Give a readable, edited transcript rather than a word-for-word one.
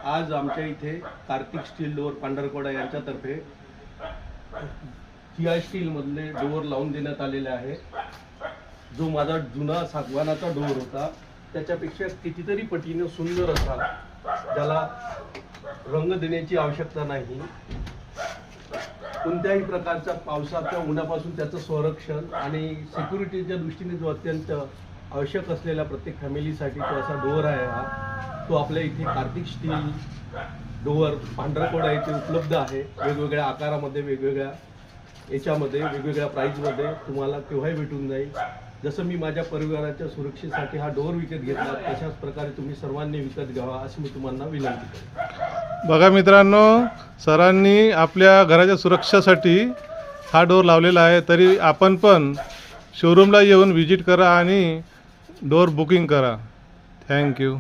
आज आमच्या इथे कार्तिक स्टील डोअर पांढरकवडा यांच्यातर्फे GI स्टील मधले डोअर लावून देण्यात आलेले आहे। जो माझा जुना सागवानाचा डोअर होता त्याच्यापेक्षा कितीतरी पटीने सुंदर असा, ज्याला रंग देण्याची आवश्यकता नाही, कोणत्याही प्रकारच्या पावसाच्या उन्हापासून त्याचं संरक्षण आणि सिक्युरिटीच्या दृष्टीने जो अत्यंत आवश्यक असलेला प्रत्येक फॅमिलीसाठी तो असा डोअर आहे हा। तो आपल्या इथे कार्तिक स्टील डोअर पांढरकवडा येथे उपलब्ध आहे। वेगवेगळ्या आकारामध्ये, वेगवेगळ्या याच्यामध्ये, वेगवेगळ्या प्राईजमध्ये तुम्हाला केव्हाही भेटून जाईल। जसं मी माझ्या परिवाराच्या सुरक्षेसाठी हा डोअर विकत घेतला, तशाच प्रकारे तुम्ही सर्वांनी विकत घ्यावा अशी मी तुम्हाला विनंती करतो। बघा मित्रांनो, सरांनी आपल्या घराच्या सुरक्षेसाठी हा डोअर लावलेला आहे। तरी आपण पण शोरूमला येऊन व्हिजिट करा आणि डोअर बुकिंग करा। थँक्यू।